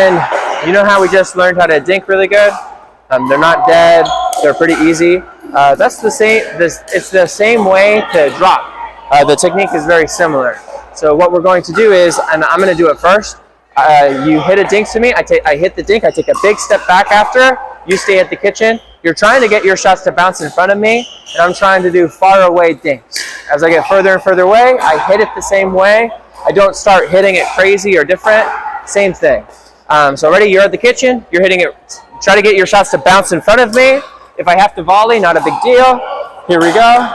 And you know how we just learned how to dink really good? They're not dead. They're pretty easy. That's the same. It's the same way to drop. The technique is very similar. So what we're going to do is, and I'm going to do it first. You hit a dink to me. I hit the dink. I take a big step back after. You stay at the kitchen. You're trying to get your shots to bounce in front of me, and I'm trying to do far away dinks. As I get further and further away, I hit it the same way. I don't start hitting it crazy or different. Same thing. So ready? You're at the kitchen. You're hitting it. Try to get your shots to bounce in front of me. If I have to volley, not a big deal. Here we go.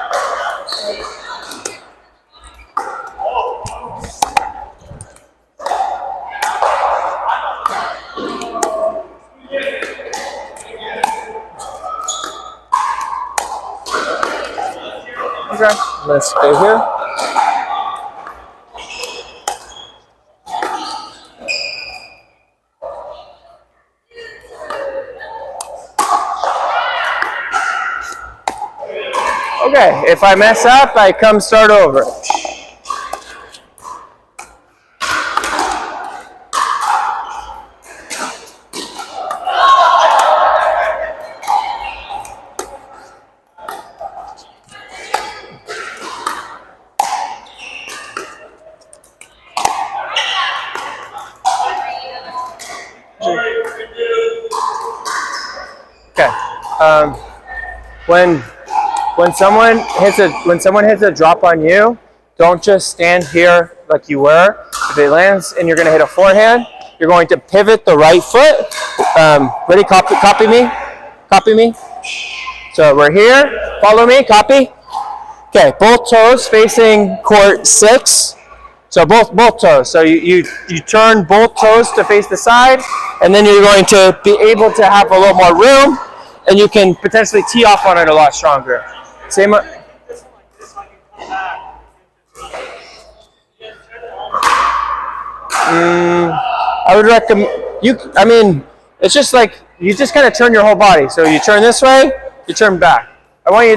Okay, let's go here. Okay, if I mess up, I come start over. Okay. When someone hits a drop on you, don't just stand here like you were. If it lands and you're going to hit a forehand, you're going to pivot the right foot. Ready? Copy me. Copy me. So we're here. Follow me. Copy. Okay. Both toes facing court 6. So both toes. So you turn both toes to face the side, and then you're going to be able to have a little more room, and you can potentially tee off on it a lot stronger. Same. I would recommend you. I mean, it's just like you just kind of turn your whole body. So you turn this way, you turn back. I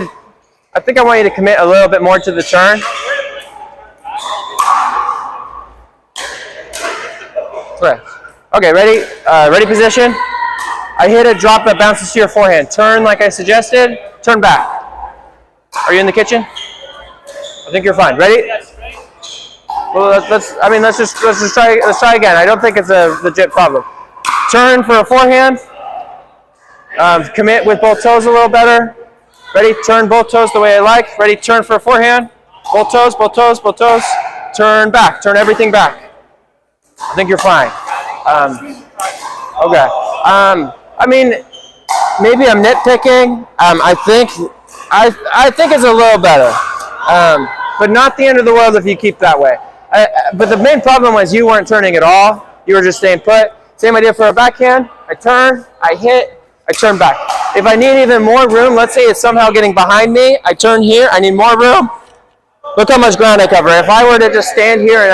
think I want you to commit a little bit more to the turn. Okay, ready? Ready position. I hit a drop that bounces to your forehand. Turn like I suggested. Turn back. Are you in the kitchen? I think you're fine. Ready? Well, let's try again. I don't think it's a legit problem. Turn for a forehand. Commit with both toes a little better. Ready? Turn both toes the way I like. Ready? Turn for a forehand. Both toes, both toes, both toes. Turn back. Turn everything back. I think you're fine. Okay. I mean, maybe I'm nitpicking. I think it's a little better, but not the end of the world if you keep that way. But the main problem was you weren't turning at all. You were just staying put. Same idea for a backhand. I turn, I hit, I turn back. If I need even more room, let's say it's somehow getting behind me, I turn here, I need more room. Look how much ground I cover. If I were to just stand here and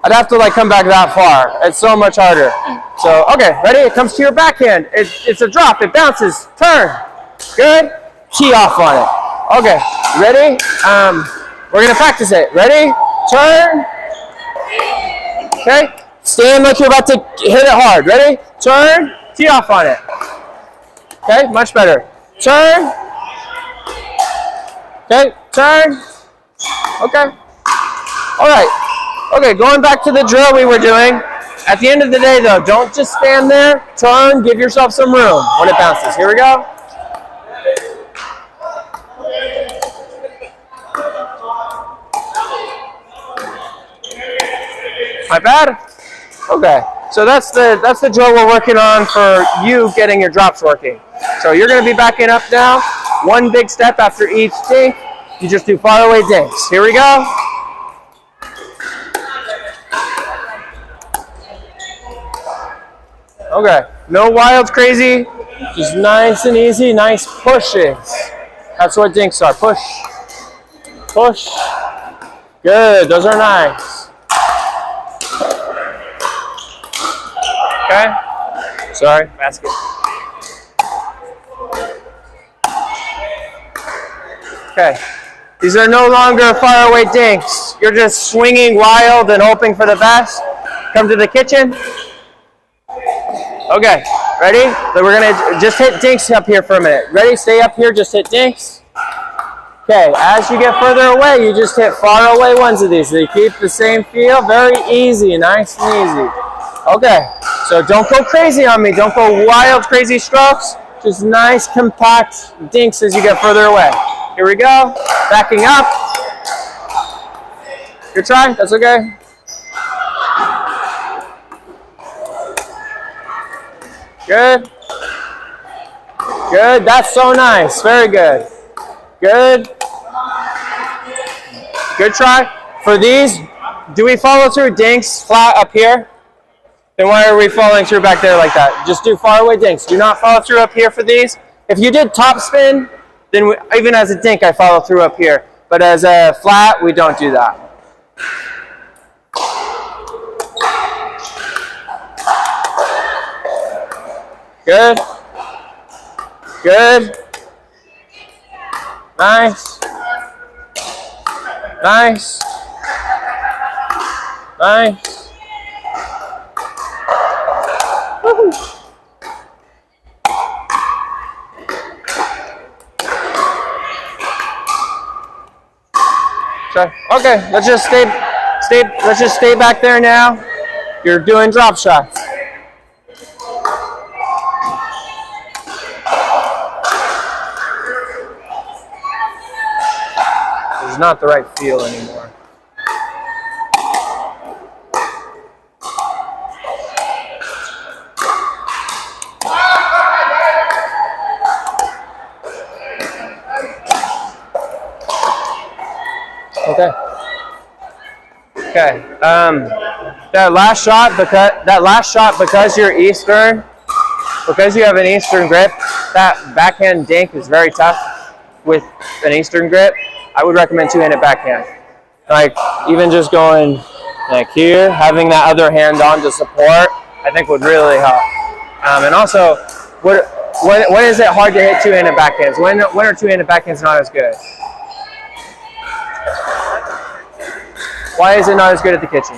I'd have to like come back that far. It's so much harder. So, okay, ready? It comes to your backhand. It's a drop. It bounces. Turn. Good. Tee off on it. Okay, ready? We're going to practice it. Ready? Turn. Okay. Stand like you're about to hit it hard. Ready? Turn. Tee off on it. Okay, much better. Turn. Okay, turn. Okay. All right. Okay, going back to the drill we were doing. At the end of the day, though, don't just stand there. Turn, give yourself some room when it bounces. Here we go. My bad? Okay, so that's the drill we're working on for you getting your drops working. So you're going to be backing up now. One big step after each dink. You just do far away dinks. Here we go. Okay, no wild crazy, just nice and easy, nice pushes. That's what dinks are, push, push. Good, those are nice. Okay, sorry, basket. Okay, these are no longer far away dinks. You're just swinging wild and hoping for the best. Come to the kitchen. Okay, ready? So we're gonna just hit dinks up here for a minute. Ready? Stay up here, just hit dinks. Okay, as you get further away, you just hit far away ones of these. So you keep the same feel, very easy, nice and easy. Okay, so don't go crazy on me. Don't go wild, crazy strokes. Just nice, compact dinks as you get further away. Here we go, backing up. Good try, that's okay. Good. Good, that's so nice, very good. Good. Good try. For these, do we follow through dinks flat up here? Then why are we following through back there like that? Just do far away dinks. Do not follow through up here for these. If you did top spin, then even as a dink, I follow through up here. But as a flat, we don't do that. Good. Good. Nice. Nice. Nice. Woo-hoo. Okay, let's just stay back there now. You're doing drop shots. It's not the right feel anymore. Okay. Okay. That last shot because you're Eastern, because you have an Eastern grip, that backhand dink is very tough with an Eastern grip. I would recommend two-handed backhand. Like even just going like here, having that other hand on to support, I think would really help. And also, when is it hard to hit two-handed backhands? When are two-handed backhands not as good? Why is it not as good at the kitchen?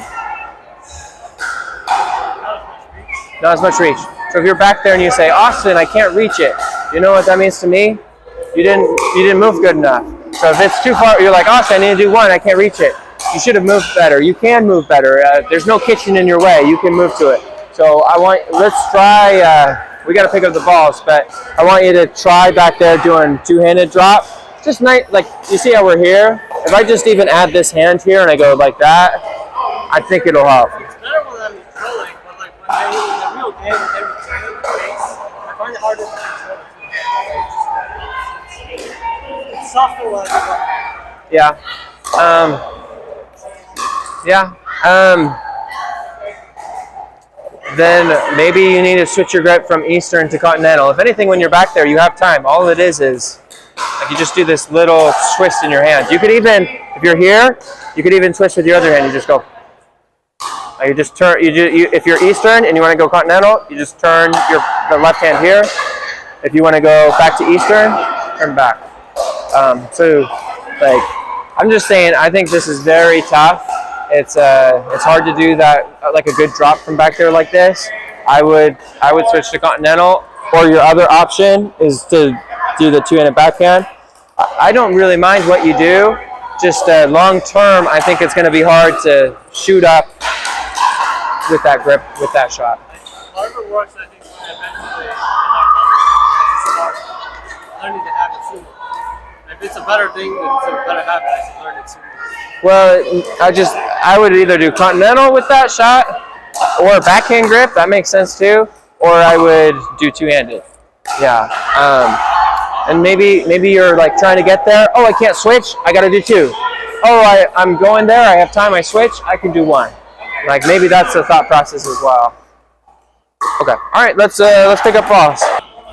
Not as much reach. So if you're back there and you say, Austin, I can't reach it. You know what that means to me? You didn't move good enough. So if it's too far, you're like, Austin, I need to do one, I can't reach it. You should have moved better. You can move better. There's no kitchen in your way. You can move to it. So let's try, we got to pick up the balls, but I want you to try back there doing two-handed drop. Just nice, like, you see how we're here? If I just even add this hand here and I go like that, I think it'll help. It's better when I'm controlling, but like when I in the real game with every turn face, I find it harder to control it. It's softer when I do Yeah. Then maybe you need to switch your grip from Eastern to Continental. If anything, when you're back there, you have time. All it is like you just do this little twist in your hand. You could even, if you're here, you could even twist with your other hand. You just go. Like you just turn. If you're Eastern and you want to go Continental, you just turn the left hand here. If you want to go back to Eastern, turn back. So, like, I'm just saying, I think this is very tough. It's hard to do that, like a good drop from back there like this. I would switch to Continental, or your other option is to do the two-handed backhand. I don't really mind what you do. Just long term, I think it's going to be hard to shoot up with that grip, with that shot. However it works, I think eventually learning to have it sooner. If it's a better thing, it's a better habit. I should learn it sooner. Well, I would either do Continental with that shot, or backhand grip. That makes sense too. Or I would do two-handed. Yeah. And maybe you're like trying to get there. Oh, I can't switch. I got to do two. Oh, I'm going there. I have time. I switch. I can do one. Like maybe that's the thought process as well. Okay. All right. Let's pick up balls.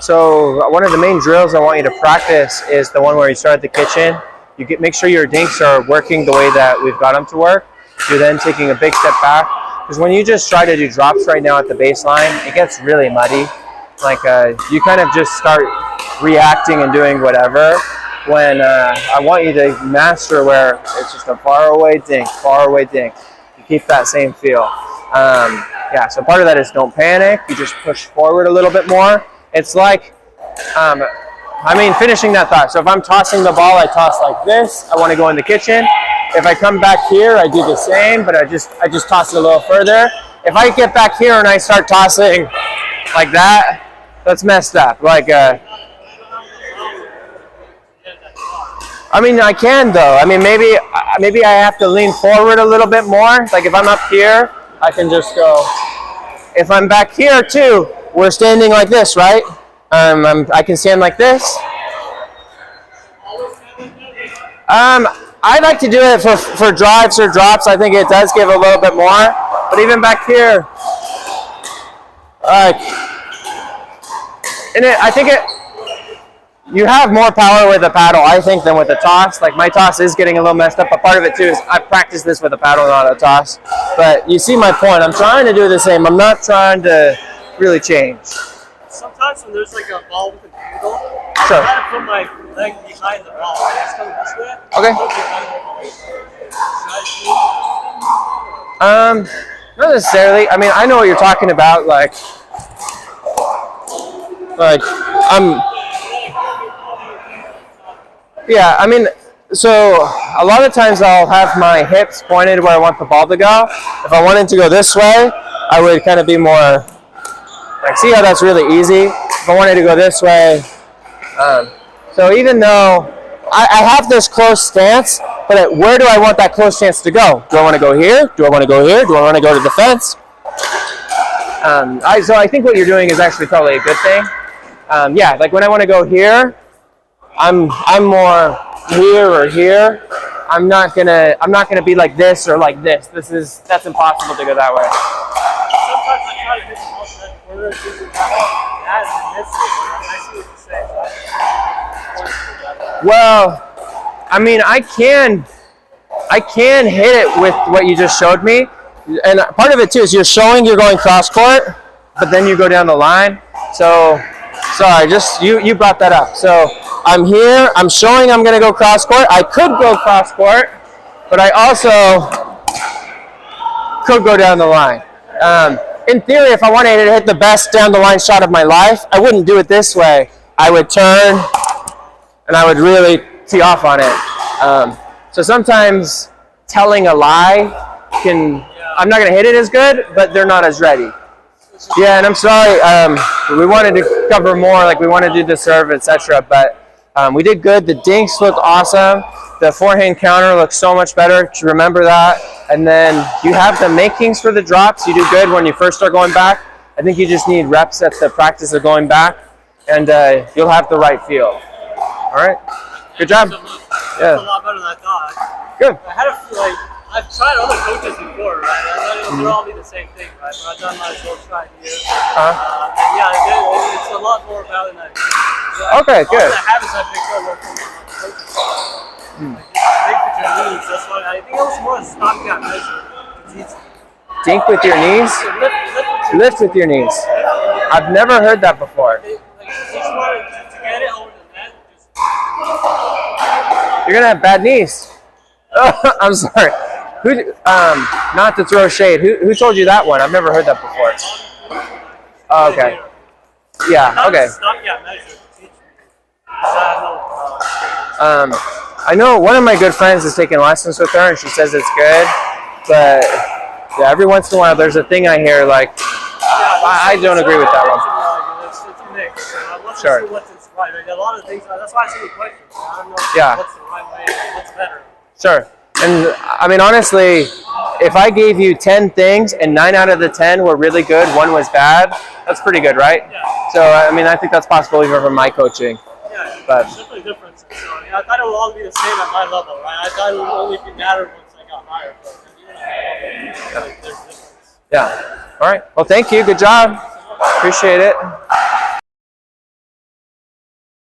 So one of the main drills I want you to practice is the one where you start at the kitchen. Make sure your dinks are working the way that we've got them to work. You're then taking a big step back. Because when you just try to do drops right now at the baseline, it gets really muddy. Like you kind of just start reacting and doing whatever. When I want you to master where it's just a far away dink. You keep that same feel. Yeah, so part of that is don't panic. You just push forward a little bit more. It's like, finishing that thought. So if I'm tossing the ball, I toss like this. I want to go in the kitchen. If I come back here, I do the same, but I just toss it a little further. If I get back here and I start tossing like that, that's messed up. Like, I can though. Maybe I have to lean forward a little bit more. Like if I'm up here, I can just go. If I'm back here too, we're standing like this, right? I can stand like this. I like to do it for drives or drops. I think it does give a little bit more. But even back here, you have more power with a paddle, I think, than with a toss. Like my toss is getting a little messed up, but part of it too is I practice this with a paddle, not a toss. But you see my point. I'm trying to do the same. I'm not trying to really change. Sometimes when there's like a ball with an angle, Sure. I try to put my leg behind the ball. I just come this way. Okay. Not necessarily. I know what you're talking about. So a lot of times I'll have my hips pointed where I want the ball to go. If I wanted to go this way, I would kind of be more, see how that's really easy? If I wanted to go this way. So even though I have this close stance, but where do I want that close stance to go? Do I want to go here? Do I want to go here? Do I want to go to the fence? So I think what you're doing is actually probably a good thing. Like when I want to go here, I'm more here or here. I'm not gonna be like this or like this. That's impossible to go that way. Sometimes I try to get the ball to that corner and do that and miss it. I see what you're saying. Well, I can hit it with what you just showed me, and part of it too is you're showing you're going cross court, but then you go down the line. So, sorry, just you brought that up. So I'm here. I'm showing I'm going to go cross court. I could go cross court, but I also could go down the line. In theory, if I wanted to hit the best down the line shot of my life, I wouldn't do it this way. I would turn, and I would really tee off on it. So sometimes telling a lie I'm not going to hit it as good, but they're not as ready. Yeah, and I'm sorry. We wanted to cover more, like we wanted to do the serve, etc. But we did good. The dinks looked awesome. The forehand counter looks so much better. Remember that. And then you have the makings for the drops. You do good when you first start going back. I think you just need reps at the practice of going back, and you'll have the right feel. All right. Good job. Yeah. That's a lot better than I thought. Good. I've tried other coaches before, right? I thought it would all be the same thing, right? But I've done my whole try here. It's a lot more valid than I think. Okay, good. All the habits I picked up were from my coaches. Think with your knees. That's why I think it was more a stopgap measure. Dink with your knees? Lift with your knees. I've never heard that before. To get it over the net, You're going to have bad knees. I'm sorry. Not to throw shade. Who told you that one? I've never heard that before. Oh, okay. Yeah, okay. I know one of my good friends is taking lessons with her, and she says it's good. But yeah, every once in a while, there's a thing I hear like, I don't agree with that one. It's a mix. Let's Sure. see what's right. A lot of things. That's why I see the questions. I don't know what's the right way. What's better. Sure. And honestly, if I gave you 10 things and 9 out of the 10 were really good, 1 was bad, that's pretty good, right? Yeah. So, I think that's possible even from my coaching. Yeah, but there's definitely differences. So, I thought it would all be the same at my level, right? I thought it would only be mattered once I got higher. But even at my level, there's difference. Yeah. All right. Well, thank you. Good job. Appreciate it.